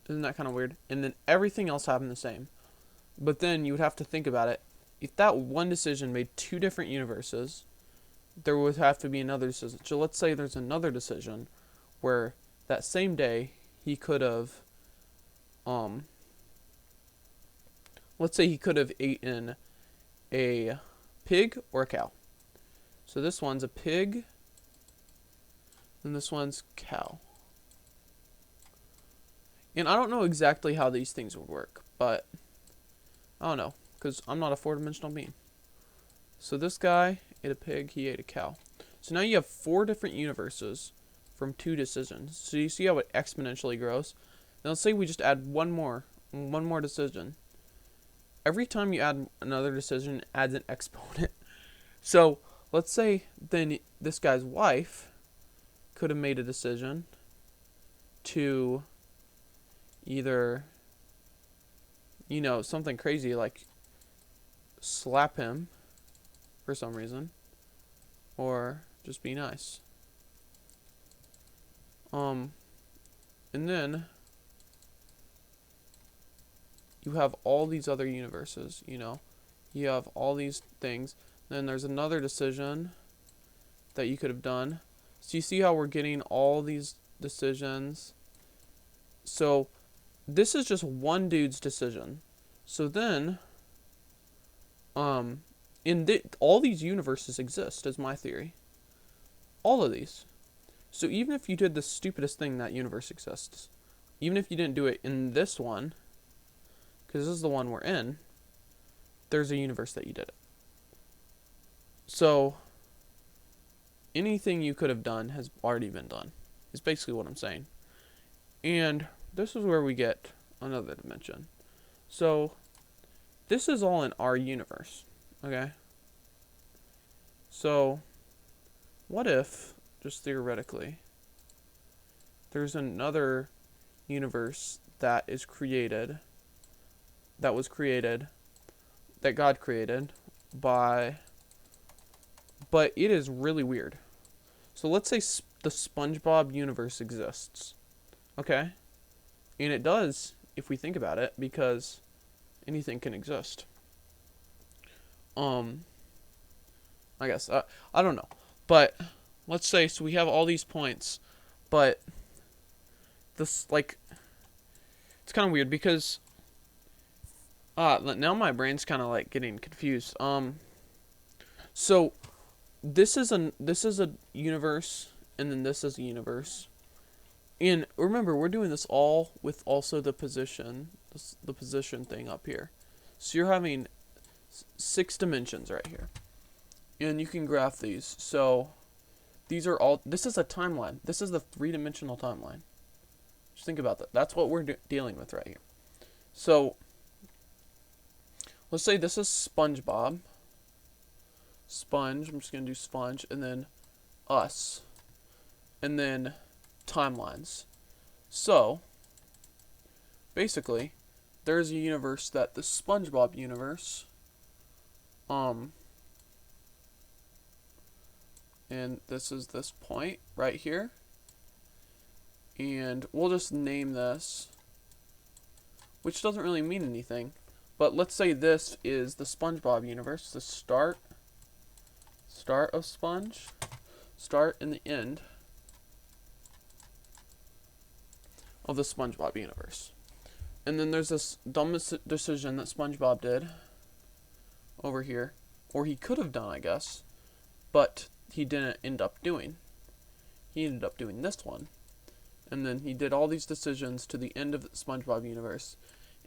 Isn't that kind of weird? And then everything else happened the same. But then you would have to think about it. If that one decision made two different universes, there would have to be another decision. So let's say there's another decision where that same day he could have, um, let's say he could have eaten a pig or a cow. So this one's a pig, and this one's cow. And I don't know exactly how these things would work, but I don't know, because I'm not a four-dimensional being. So this guy ate a pig, he ate a cow. So now you have four different universes from two decisions. So you see how it exponentially grows? Now let's say we just add one more decision. Every time you add another decision, it adds an exponent. So let's say then this guy's wife could have made a decision to either, something crazy like slap him for some reason, or just be nice. And then you have all these other universes, You have all these things. Then there's another decision that you could have done. So you see how we're getting all these decisions. So this is just one dude's decision. So then, all these universes exist, is my theory. All of these. So even if you did the stupidest thing, that universe exists. Even if you didn't do it in this one, because this is the one we're in, there's a universe that you did it. So anything you could have done has already been done, is basically what I'm saying. And this is where we get another dimension. So this is all in our universe, okay? So what if, just theoretically, there's another universe that was created, that God created but it is really weird. So let's say the SpongeBob universe exists, okay? And it does, if we think about it, because anything can exist. I guess, I don't know. But let's say, so we have all these points, but this, it's kind of weird because, now my brain's kind of getting confused. So this is a universe, and then this is a universe. And remember, we're doing this all with also the position thing up here. So you're having 6 dimensions right here. And you can graph these. So this is a timeline. This is the 3-dimensional timeline. Just think about that. That's what we're dealing with right here. So let's say this is SpongeBob. Sponge, I'm just going to do Sponge, and then us. And then timelines. So basically, there's a universe that the SpongeBob universe, and this is this point right here, and we'll just name this, which doesn't really mean anything, but let's say this is the SpongeBob universe, the start of Sponge, start and the end of the SpongeBob universe. And then there's this dumb decision that SpongeBob did over here, or he could have done, I guess, but he didn't end up doing. He ended up doing this one. And then he did all these decisions to the end of the SpongeBob universe,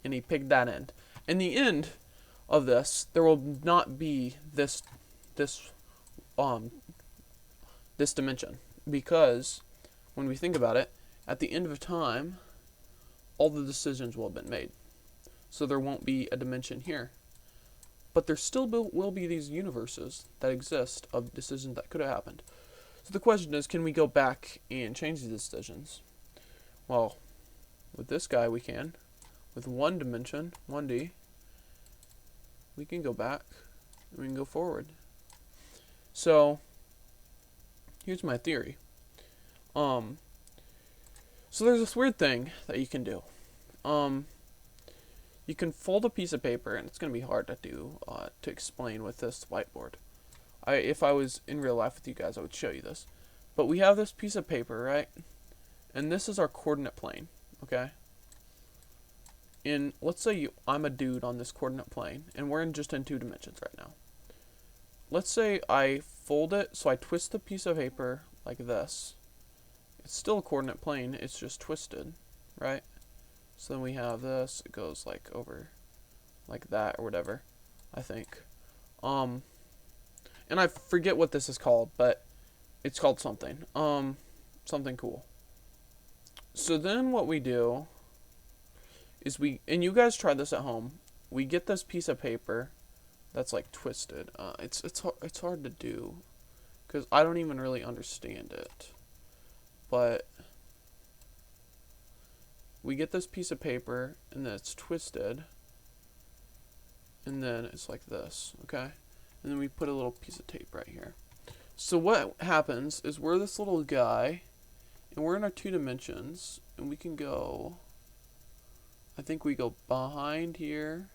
and he picked that end. In the end of this, there will not be this dimension, because when we think about it, at the end of time, all the decisions will have been made. So there won't be a dimension here. But there still will be these universes that exist of decisions that could have happened. So the question is, can we go back and change these decisions? Well, with this guy we can. With one dimension, 1D, we can go back and we can go forward. So here's my theory. So there's this weird thing that you can do. you can fold a piece of paper, and it's gonna be hard to do to explain with this whiteboard. If I was in real life with you guys, I would show you this. But we have this piece of paper, right? And this is our coordinate plane, okay? Let's say I'm a dude on this coordinate plane, and we're just in 2 dimensions right now. Let's say I fold it, so I twist the piece of paper like this. It's still a coordinate plane, it's just twisted, right? So then we have this, it goes like over like that or whatever, I think. And I forget what this is called, but it's called something. Something cool. So then what we do is and you guys try this at home. We get this piece of paper that's like twisted. It's hard to do because I don't even really understand it. But we get this piece of paper and then it's twisted, and then it's like this, okay? And then we put a little piece of tape right here. So what happens is we're this little guy, and we're in our 2 dimensions, and we can go, I think we go behind here,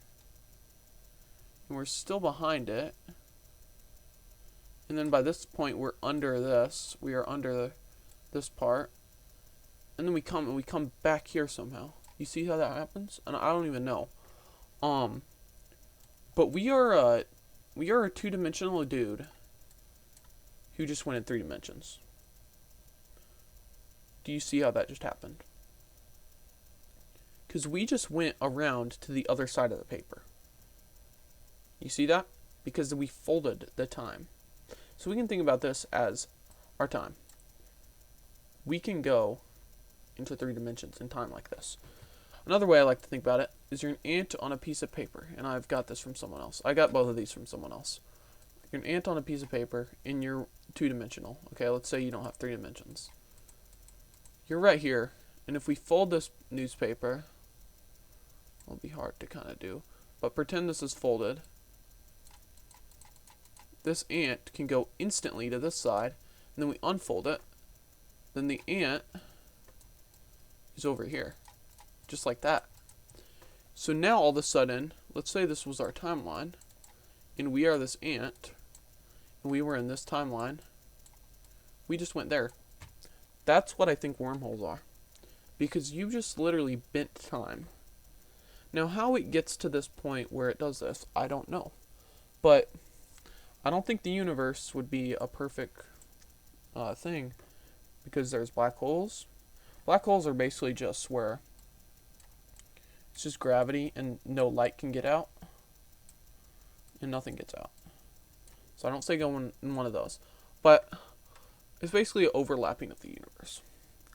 and we're still behind it. And then by this point, we're under this. We are under this part. And then we come back here somehow. You see how that happens? And I don't even know. But we are a 2-dimensional dude who just went in 3 dimensions. Do you see how that just happened? Because we just went around to the other side of the paper. You see that? Because we folded the time. So we can think about this as our time. We can go into 3 dimensions in time like this. Another way I like to think about it is you're an ant on a piece of paper, and I've got this from someone else. I got both of these from someone else. You're an ant on a piece of paper, and you're 2-dimensional. Okay, let's say you don't have 3 dimensions. You're right here, and if we fold this newspaper, it'll be hard to kind of do, but pretend this is folded. This ant can go instantly to this side, and then we unfold it. Then the ant is over here, just like that. So now all of a sudden, let's say this was our timeline, and we are this ant, and we were in this timeline. We just went there. That's what I think wormholes are, because you just literally bent time. Now how it gets to this point where it does this, I don't know. But I don't think the universe would be a perfect thing, because there's black holes. Black holes are basically just where it's just gravity and no light can get out, and nothing gets out. So I don't say go in one of those, but it's basically an overlapping of the universe.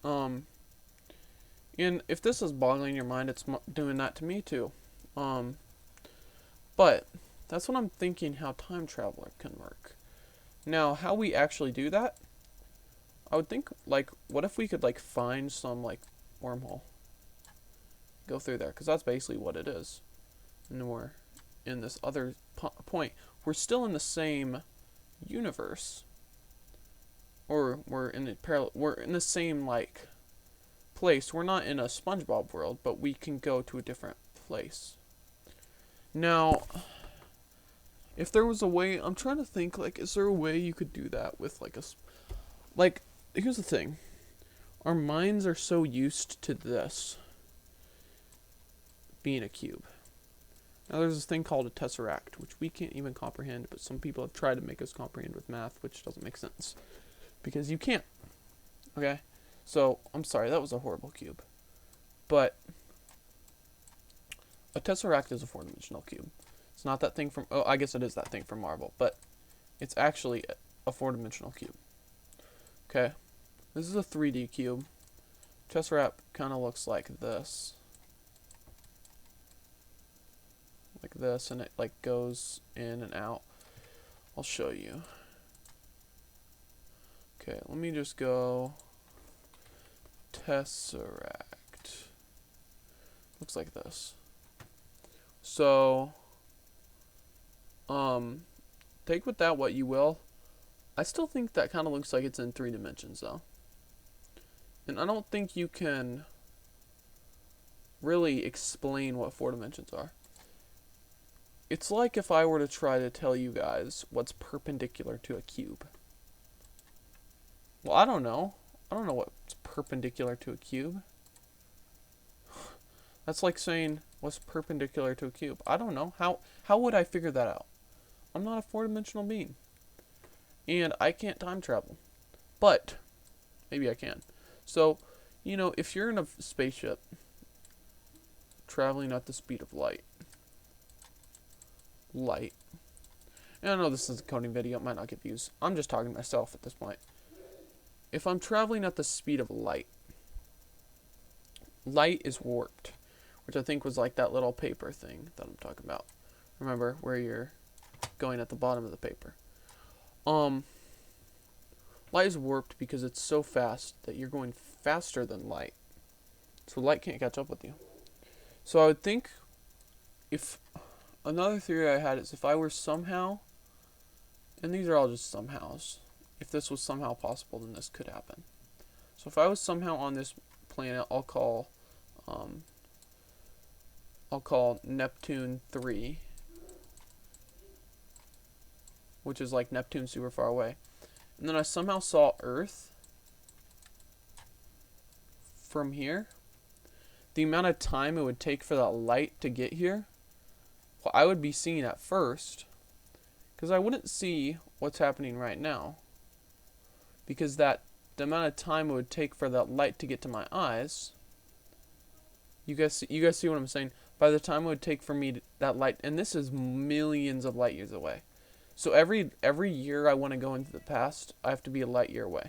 And if this is boggling your mind, it's doing that to me too. But that's what I'm thinking how time travel can work. Now, how we actually do that, I would think, like, what if we could, like, find some, like, wormhole? Go through there, because that's basically what it is. And we're in this other point. We're still in the same universe. Or we're in the same, like, place. We're not in a SpongeBob world, but we can go to a different place. Now, if there was a way, I'm trying to think, like, is there a way you could do that with, like, here's the thing. Our minds are so used to this being a cube. Now, there's this thing called a tesseract, which we can't even comprehend, but some people have tried to make us comprehend with math, which doesn't make sense. Because you can't. Okay? So, I'm sorry, that was a horrible cube. But a tesseract is a 4-dimensional cube. It's not that thing from, oh, I guess it is that thing from Marvel, but it's actually a 4-dimensional cube. Okay? This is a 3D cube. Tesseract kind of looks like this. Like this, and it like goes in and out. I'll show you. Okay, let me just go tesseract. Looks like this. So, take with that what you will. I still think that kind of looks like it's in 3 dimensions, though. And I don't think you can really explain what four dimensions are. It's like if I were to try to tell you guys what's perpendicular to a cube. Well, I don't know. I don't know what's perpendicular to a cube. That's like saying what's perpendicular to a cube. I don't know. How would I figure that out? I'm not a four-dimensional being. And I can't time travel. But maybe I can. So, you know, if you're in a spaceship traveling at the speed of light. And I know this is a coding video, it might not get views. I'm just talking to myself at this point. If I'm traveling at the speed of light, light is warped, which I think was like that little paper thing that I'm talking about. Remember, where you're going at the bottom of the paper. Light is warped because it's so fast that you're going faster than light. So light can't catch up with you. So I would think if another theory I had is if I were somehow, and these are all just somehows, if this was somehow possible, then this could happen. So if I was somehow on this planet, I'll call Neptune 3, which is like Neptune super far away. And then I somehow saw Earth from here. The amount of time it would take for that light to get here, well, I would be seeing at first, because I wouldn't see what's happening right now. Because the amount of time it would take for that light to get to my eyes, you guys see what I'm saying? By the time it would take for me that light, and this is millions of light years away. So every year I want to go into the past, I have to be a light year away.